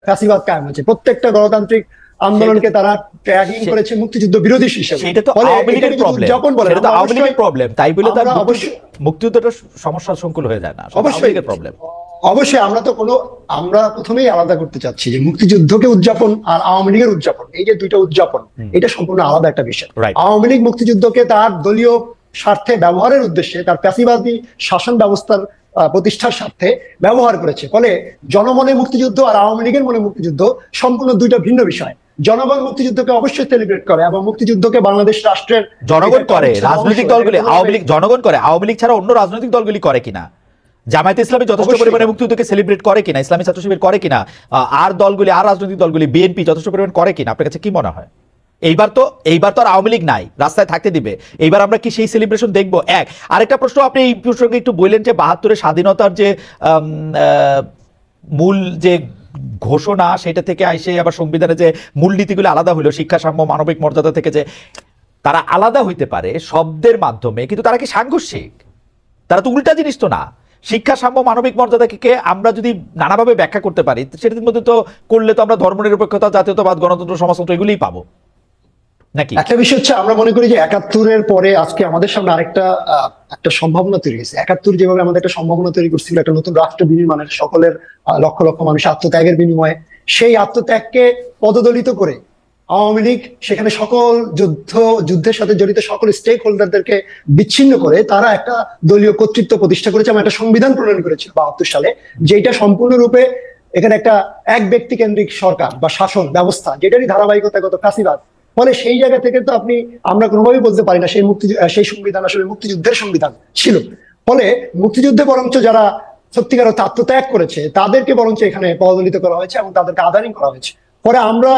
ফ্যাসিবাদ কায়েম হয়েছে। প্রত্যেকটা গণতান্ত্রিক আন্দোলনকে তারা ট্র্যাকিং করেছে মুক্তিযুদ্ধ বিরোধী হিসেবে। সেটা তো আওয়ামী লীগের প্রবলেম, সেটা তো আওয়ামী লীগের প্রবলেম, তাই বলে তার মুক্তিযুদ্ধটা সমস্যা সংকুল হয়ে যায় না, অবশ্যই প্রবলেম। অবশ্যই আমরা প্রথমেই আলাদা করতে চাচ্ছি যে মুক্তিযুদ্ধকে উদযাপন আর আওয়ামী লীগের উদযাপন, এই যে দুইটা উদযাপন, এটা সম্পূর্ণ আলাদা একটা বিষয়। আওয়ামী লীগ মুক্তিযুদ্ধকে তার দলীয় স্বার্থে ব্যবহারের উদ্দেশ্যে, তার ফ্যাসিবাদী শাসন ব্যবস্থার প্রতিষ্ঠার স্বার্থে ব্যবহার করেছে। ফলে জনমনে মুক্তিযুদ্ধ আর আওয়ামী লীগের মনে মুক্তিযুদ্ধ সম্পূর্ণ দুইটা ভিন্ন বিষয়। জনগণ মুক্তিযুদ্ধকে অবশ্যই সেলিব্রেট করে এবং মুক্তিযুদ্ধকে বাংলাদেশ রাষ্ট্রের জনগণ করে, রাজনৈতিক দলগুলি, আওয়ামী লীগ জনগণ করে, আওয়ামী লীগ ছাড়া অন্য রাজনৈতিক দলগুলি করে কিনা, জামায়াতে ইসলামী যথেষ্ট পরিমাণে মুক্তিযুদ্ধকে সেলিব্রেট করে কিনা, ইসলামী ছাত্র শিবির করে কিনা, আর দলগুলি, আর রাজনৈতিক দলগুলি, বিএনপি যথেষ্ট পরিমাণ করে কিনা, আপনার কাছে কি মনে হয়? এইবার তো আর আওয়ামী লীগ নাই, রাস্তায় থাকতে দিবে, এইবার আমরা কি সেই সেলিব্রেশন দেখবো? এক আরেকটা প্রশ্ন, আপনি এই প্রসঙ্গে একটু বললেন যে ৭২-এর স্বাধীনতার যে মূল যে ঘোষণা, সেটা থেকে আইসে আবার সংবিধানে যে মূলনীতিগুলো আলাদা হলো, শিক্ষা, সাম্য, মানবিক মর্যাদা থেকে, যে তারা আলাদা হইতে পারে শব্দের মাধ্যমে, কিন্তু তারা কি সাংঘর্ষিক? তারা তো উল্টা জিনিস তো না। শিক্ষা, সাম্য, মানবিক মর্যাদাকে আমরা যদি নানাভাবে ব্যাখ্যা করতে পারি, সেটার মধ্যে তো করলে তো আমরা ধর্মনিরপেক্ষতা, জাতীয়তাবাদ, গণতন্ত্র, সমাজতন্ত্র এগুলিই পাবো নাকি? একটা বিষয় হচ্ছে, আমরা মনে করি যে ৭১-এর পরে আজকে আমাদের সামনে আরেকটা একটা সম্ভাবনা তৈরি হয়েছে। ৭১ যেভাবে আমাদের একটা সম্ভাবনা তৈরি করছিল একটা নতুন রাষ্ট্র বিনির্মাণের, সকলের লক্ষ লক্ষ মানুষ আত্মত্যাগের বিনিময়ে, সেই আত্মত্যাগকে পদদলিত করে আওয়ামী লীগ সেখানে সকল যুদ্ধের সাথে জড়িত সকল স্টেক হোল্ডারদেরকে বিচ্ছিন্ন করে তারা একটা দলীয় কর্তৃত্ব প্রতিষ্ঠা করেছে এবং একটা সংবিধান প্রণয়ন করেছিল ৭২ সালে, যেটা সম্পূর্ণরূপে এখানে একটা এক ব্যক্তি কেন্দ্রিক সরকার বা শাসন ব্যবস্থা, যেটারই ধারাবাহিকতা গত ফ্যাসিবাদ। ফলে সেই জায়গা থেকে তো আমরা কোনোভাবেই বলতে পারি না সেই সংবিধান আসলে মুক্তিযুদ্ধের সংবিধান ছিল। ফলে মুক্তিযুদ্ধে বরঞ্চ যারা সত্যিকার অর্থে আত্মত্যাগ করেছে তাদেরকে বরঞ্চ এখানে পদদলিত করা হয়েছে এবং তাদেরকে আদানি করা হয়েছে। পরে আমরা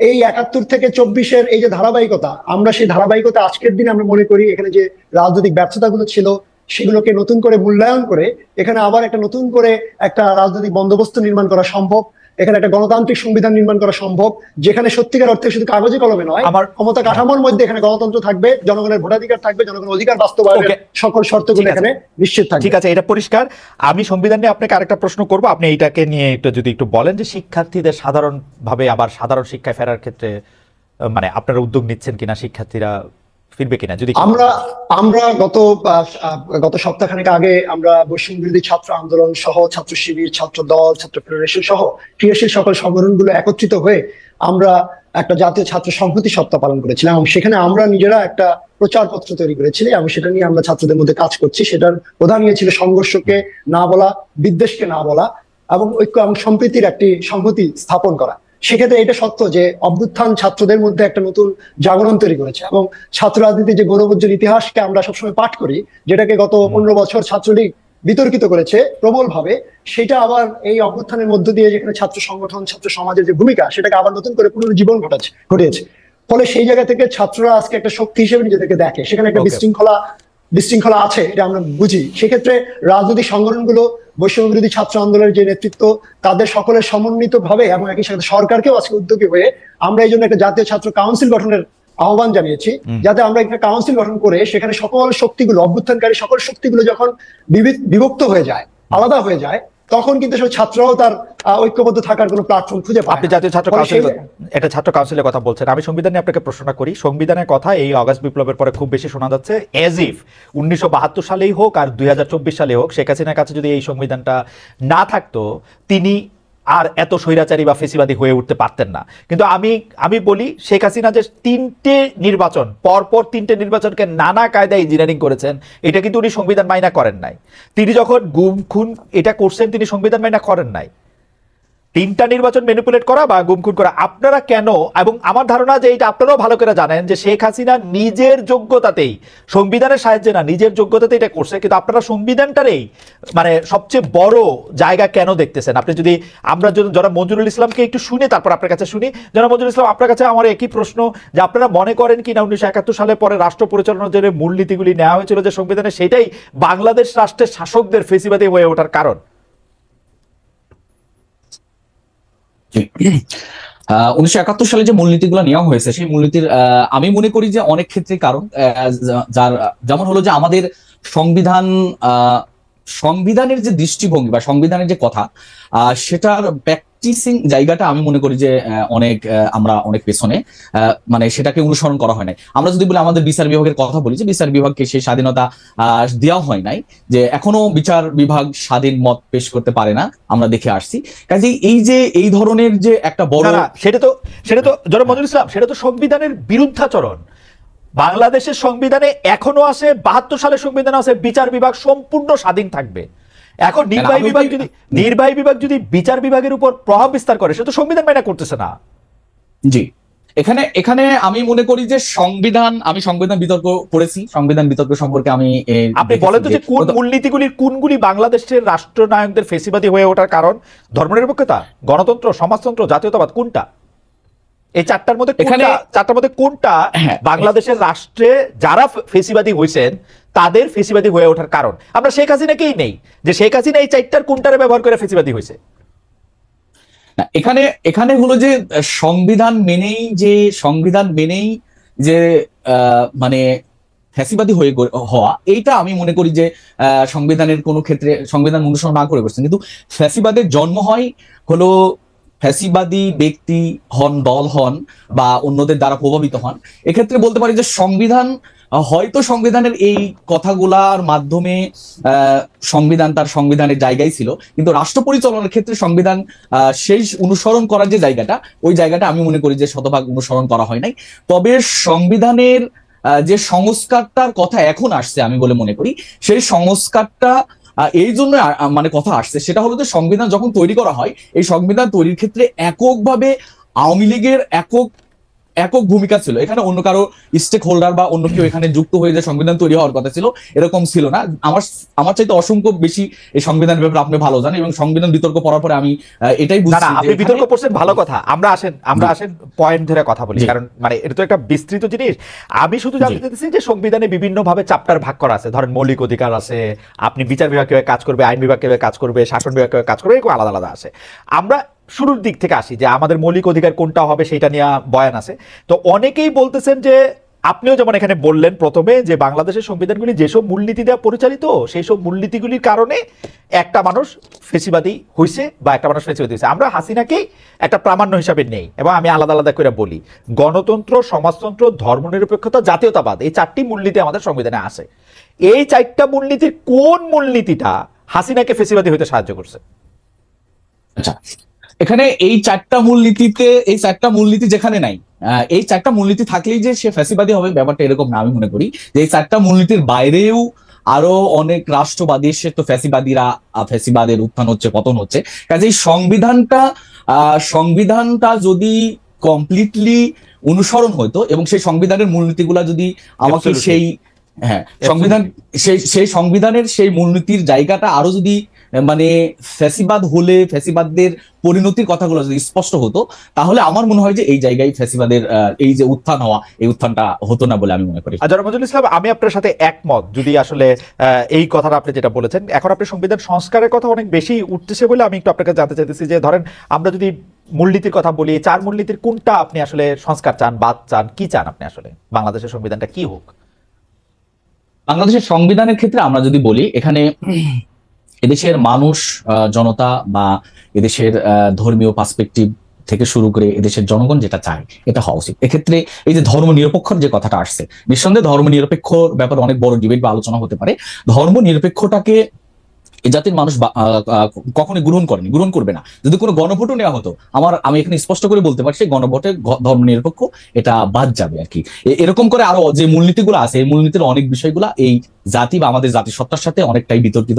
এই ৭১ থেকে ২৪-এর এই যে ধারাবাহিকতা, আমরা সেই ধারাবাহিকতা আজকের দিনে আমরা মনে করি এখানে যে রাজনৈতিক ব্যর্থতাগুলো ছিল সেগুলোকে নতুন করে মূল্যায়ন করে এখানে আবার একটা নতুন করে একটা রাজনৈতিক বন্দোবস্ত নির্মাণ করা সম্ভব, এখানে একটা গণতান্ত্রিক সংবিধান নির্মাণ করা সম্ভব, যেখানে সত্যিকার অর্থে শুধু কাগজে কলমে নয়, আমার ক্ষমতা কাঠামোর মধ্যে এখানে গণতন্ত্র থাকবে, জনগণের ভোটাধিকার থাকবে, জনগণের অধিকার বাস্তবায়নের সকল শর্তগুলো এখানে নিশ্চিত থাকবে। ঠিক আছে, এটা পরিষ্কার। আমি সংবিধান নিয়ে আপনাকে আরেকটা প্রশ্ন করব, আপনি এইটাকে নিয়ে যদি একটু বলেন যে শিক্ষার্থীদের সাধারণভাবে আবার সাধারণ শিক্ষায় ফেরার ক্ষেত্রে মানে আপনারা উদ্যোগ নিচ্ছেন কিনা, শিক্ষার্থীরা ফিরবে কিনা? যদি আমরা গত সপ্তাহখানেক আগে আমরা বৈষম্য বিরোধী ছাত্র আন্দোলন সহ ছাত্র শিবির, ছাত্র দল, ছাত্র ফেডারেশন সহ ক্রিয়াশীল সকল সংগঠনগুলো একত্রিত হয়ে আমরা একটা জাতীয় ছাত্র সংহতি সপ্তাহ পালন করেছিলাম এবং সেখানে আমরা নিজেরা একটা প্রচারপত্র তৈরি করেছিলাম এবং সেটা নিয়ে আমরা ছাত্রদের মধ্যে কাজ করছি। সেটার প্রধান ইয়ে ছিল সংঘর্ষকে না বলা, বিদ্বেষকে না বলা এবং ঐক্য এবং সম্প্রীতির একটি সংহতি স্থাপন করা। সেক্ষেত্রে এটা সত্য যে অভ্যুত্থান ছাত্রদের মধ্যে একটা নতুন জাগরণ তৈরি করেছে এবং ছাত্র রাজনীতির যে গৌরবোজ্জ্বল ইতিহাসকে আমরা সবসময় পাঠ করি, যেটাকে গত ১৫ বছর ছাত্রলীগ বিতর্কিত করেছে প্রবল ভাবে, সেটা আবার এই অভ্যুত্থানের মধ্য দিয়ে যেখানে ছাত্র সংগঠন, ছাত্র সমাজের যে ভূমিকা, সেটাকে আবার নতুন করে পুনরুজ্জীবন ঘটিয়েছে। ফলে সেই জায়গা থেকে ছাত্ররা আজকে একটা শক্তি হিসেবে নিজেদেরকে দেখে, সেখানে একটা বিশৃঙ্খলা আছে, এটা আমরা বুঝি। সেক্ষেত্রে রাজনৈতিক সংগঠনগুলো, বৈষম্য বিরোধী ছাত্র আন্দোলনের যে নেতৃত্ব, তাদের সকলের সমন্বিত ভাবে এবং একই সাথে সরকারকেও আজকে উদ্যোগী হয়ে আমরা এই জন্য একটা জাতীয় ছাত্র কাউন্সিল গঠনের আহ্বান জানিয়েছি, যাতে আমরা একটা কাউন্সিল গঠন করে সেখানে সকল শক্তিগুলো, অভ্যুত্থানকারী সকল শক্তিগুলো যখন বিভক্ত হয়ে যায়, আলাদা হয়ে যায়, তখন কিন্তু ছাত্ররাও তার ঐক্যবদ্ধ থাকার কোনো প্ল্যাটফর্ম খুঁজে পায়। আপনি জাতীয় ছাত্র কাউন্সিল, এটা ছাত্র কাউন্সিলের কথা বলছেন। আমি সংবিধান নিয়ে আপনাকে প্রশ্নটা করি। সংবিধানের কথা এই আগস্ট বিপ্লবের পরে খুব বেশি শোনা যাচ্ছে, এজ ইফ 1972 সালেই হোক আর 2024 সালে হোক, শেখ হাসিনার কাছে যদি এই সংবিধানটা না থাকতো তিনি আর এত স্বৈরাচারী বা ফেসিবাদী হয়ে উঠতে পারতেন না। কিন্তু আমি বলি, শেখ হাসিনা যে পরপর তিনটে নির্বাচনকে নানা কায়দায় ইঞ্জিনিয়ারিং করেছেন, এটা কিন্তু উনি সংবিধান মাইনা করেন নাই। তিনি যখন গুম খুন এটা করছেন, তিনি সংবিধান মাইনা করেন নাই। 3টা নির্বাচন ম্যানিপুলেট করা বা গুমখুন করা, আপনারা কেন, এবং আমার ধারণা যে এটা আপনারাও ভালো করে জানেন যে শেখ হাসিনা নিজের যোগ্যতাতেই, সংবিধানের সাহায্যে না, নিজের যোগ্যতাতে এটা করছে, কিন্তু আপনারা সংবিধানটারই মানে সবচেয়ে বড় জায়গা কেন দেখতেছেন? আপনি যদি আমরা যারা মঞ্জুরুল ইসলামকে একটু শুনে তারপর আপনার কাছে শুনি। যারা মঞ্জুরুল ইসলাম, আপনার কাছে আমার একই প্রশ্ন যে আপনারা মনে করেন কি না 1971 সালে পরে রাষ্ট্র পরিচালনার জন্য মূলনীতিগুলি নেওয়া হয়েছিল যে সংবিধানে, সেটাই বাংলাদেশ রাষ্ট্রের শাসকদের ফেসিবাদী হয়ে ওঠার কারণ? 1971 সালে যে মূলনীতিগুলো নেওয়া হয়েছে, সেই মূলনীতির আমি মনে করি যে অনেক ক্ষেত্রে কারণ, যেমন হলো যে আমাদের সংবিধানের যে দৃষ্টিভঙ্গি বা সংবিধানের যে কথা, সেটার ব্যাখ্যা প্র্যাকটিসিং জায়গাটা আমি মনে করি যে আমরা অনেক পেছনে, মানে সেটাকে অনুসরণ করা হয় নাই। আমরা যদি বলি আমাদের বিচার বিভাগের কথা বলি, যে বিচার বিভাগকে সেই স্বাধীনতা দেওয়া হয় নাই, যে এখনো বিচার বিভাগ স্বাধীন মত পেশ করতে পারে না, আমরা দেখে আসছি। কাজে এই যে এই ধরনের যে একটা বড়, সেটা তো জনাব মনিরুল ইসলাম, সেটা তো সংবিধানের বিরুদ্ধাচরণ। বাংলাদেশের সংবিধানে এখনো আছে, 72 সালের সংবিধানে আছে বিচার বিভাগ সম্পূর্ণ স্বাধীন থাকবে। এখন নির্বাহী বিভাগ যদি বিচার বিভাগের উপর প্রভাব বিস্তার করে, সেটা তো সংবিধান মাইনা করতেছে না। জি, এখানে আমি মনে করি যে আমি সংবিধান বিতর্ক পড়েছি, সংবিধান বিতর্ক সম্পর্কে আমি আপনি বলেন তো যে কোনগুলি বাংলাদেশের রাষ্ট্রনায়কদের ফেসিবাদী হয়ে ওঠার কারণ? ধর্মনিরপেক্ষতা, গণতন্ত্র, সমাজতন্ত্র, জাতীয়তাবাদ, কোনটা? এই চারটার মধ্যে কোনটা বাংলাদেশের রাষ্ট্রে যারা ফেসিবাদী হয়েছেন তাদের ফেসিবাদী হয়ে ওঠার কারণ? আমরা শেখ হাসিনাকেই নেই, যে শেখ হাসিনা এই চারটার কোনটারে ব্যবহার করে ফেসিবাদী হয়েছে? এখানে হলো যে সংবিধান মেনেই যে মানে ফ্যাসিবাদী হওয়া, এইটা আমি মনে করি যে সংবিধানের কোনো ক্ষেত্রে সংবিধান অনুসরণ না করে করছেন। কিন্তু ফ্যাসিবাদের জন্ম হয় হলো ফ্যাসিবাদী ব্যক্তি হন, দল হন, বা অন্যদের দ্বারা প্রভাবিত হন। এক্ষেত্রে বলতে পারি যে হয়তো সংবিধানের এই কথাগুলার মাধ্যমে সংবিধান তার সংবিধানের জায়গায় ছিল, কিন্তু রাষ্ট্র পরিচালনার ক্ষেত্রে সংবিধান সেই অনুসরণ করার যে জায়গাটা, ওই জায়গাটা আমি মনে করি যে শতভাগ অনুসরণ করা হয় নাই। তবে সংবিধানের যে সংস্কারটার কথা এখন আসছে আমি বলে মনে করি, সেই সংস্কারটা এই জন্য মানে কথা আসছে, সেটা হলো যে সংবিধান যখন তৈরি করা হয়, এই সংবিধান তৈরির ক্ষেত্রে এককভাবে আওয়ামী লীগের একক ভূমিকা ছিল। এখানে অন্য কারো স্টেক হোল্ডার বা অন্য কেউ এখানে যুক্ত হয়ে যে সংবিধান তৈরি হওয়ার কথা ছিল, এরকম ছিল না। আমার চাইতে অসংখ্য বেশি এই সংবিধানের ব্যাপারে আপনি ভালো জানেন, এবং সংবিধান বিতর্ক পড়ার পরে আমি এটাই বুঝছি। আপনি বিতর্ক করছেন, ভালো কথা। আমরা আসেন পয়েন্ট ধরে কথা বলি, কারণ মানে এটা তো একটা বিস্তৃত জিনিস। আমি শুধু জানতে চাইতেছি যে সংবিধানে বিভিন্ন ভাবে চ্যাপ্টার ভাগ করা আছে। ধরেন মৌলিক অধিকার আছে, আপনি বিচার বিভাগ কিভাবে কাজ করবে, আইন বিভাগ কিভাবে কাজ করবে, শাসন বিভাগ কিভাবে কাজ করবে, এরকম আলাদা আলাদা আছে। আমরা শুরুর দিক থেকে আসি, যে আমাদের মৌলিক অধিকার কোনটা হবে সেটা নিয়ে বয়ান আছে। তো অনেকেই বলতেছেন যে, আপনিও যেমন এখানে বললেন প্রথমে, যে বাংলাদেশের সংবিধানগুলি যেসব মূলনীতি দেওয়া পরিচালিত, সেই সব মূলনীতিগুলির কারণে একটা মানুষ ফেসিবাদী হয়েছে বা একটা মানুষ ফেসিবাদী হয়েছে। আমরা হাসিনাকেই একটা প্রামাণ্য হিসাবে নেই, এবং আমি আলাদা আলাদা করে বলি, গণতন্ত্র, সমাজতন্ত্র, ধর্মনিরপেক্ষতা, জাতীয়তাবাদ, এই চারটি মূলনীতি আমাদের সংবিধানে আছে। এই চারটা মূলনীতির কোন মূলনীতিটা হাসিনাকে ফেসিবাদী হইতে সাহায্য করছে? আচ্ছা, এখানে এই চারটা মূলনীতি যেখানে নাই, এই চারটা মূলনীতি থাকলেই যে সে ফ্যাসিবাদী হবে ব্যাপারটা এরকম না। আমি মনে করি যে এই চারটা মূলনীতির বাইরেও আরো অনেক রাষ্ট্রবাদী এসে তো ফ্যাসিবাদের উত্থান হচ্ছে, পতন হচ্ছে। কাজে এই সংবিধানটা যদি কমপ্লিটলি অনুসরণ হইতো, এবং সেই সংবিধানের মূলনীতিগুলা যদি আমাকে সেই সংবিধানের সেই মূলনীতির জায়গাটা আরো যদি মানে ফ্যাসিবাদদের পরিণতির কথাগুলো যদি স্পষ্ট হতো, তাহলে আমার মনে হয় যে এই জায়গায় ফ্যাসিবাদের এই যে উত্থান হওয়া, এই উত্থানটা হতো না বলে আমি মনে করি। জনাব মনিরুল ইসলাম, আমি আপনার সাথে একমত। যদি আসলে এই কথাটা আপনি যেটা বলেছেন, এখন আপনি সংবিধান সংস্কারের কথা অনেক বেশি উঠতেছে বলে আমি একটু আপনাকে জানতে চাইতেছি, যে ধরেন আমরা যদি মূলনীতির কথা বলি, চার মূলনীতির কোনটা আপনি আসলে সংস্কার চান, বাদ চান, কি চান আপনি আসলে? বাংলাদেশের সংবিধানটা কি হোক? বাংলাদেশের সংবিধানের ক্ষেত্রে আমরা যদি বলি, এখানে এদেশের মানুষ, জনতা, বা এদেশের ধর্মীয় পার্সপেক্টিভ থেকে শুরু করে এদেশের জনগণ যেটা চায় এটা হওয়া উচিত। এক্ষেত্রে এই যে ধর্ম নিরপেক্ষর যে কথাটা আসছে, নিঃসন্দেহে ধর্ম নিরপেক্ষর ব্যাপারে অনেক বড় ডিবেট বা আলোচনা হতে পারে। ধর্ম নিরপেক্ষটাকে এই জাতির মানুষ কখনোই গ্রহণ করবে না। যদি কোনো গণভোটও নেওয়া হতো, আমি এখানে স্পষ্ট করে বলতে পারছি, গণভোটে ধর্ম নিরপেক্ষ এটা বাদ যাবে আর কি। এরকম করে আরো যে মূলনীতিগুলো আছে, এই মূলনীতির অনেক বিষয়গুলা এই জাতি বা আমাদের জাতিসত্তার সাথে অনেকটাই বিতর্কিত।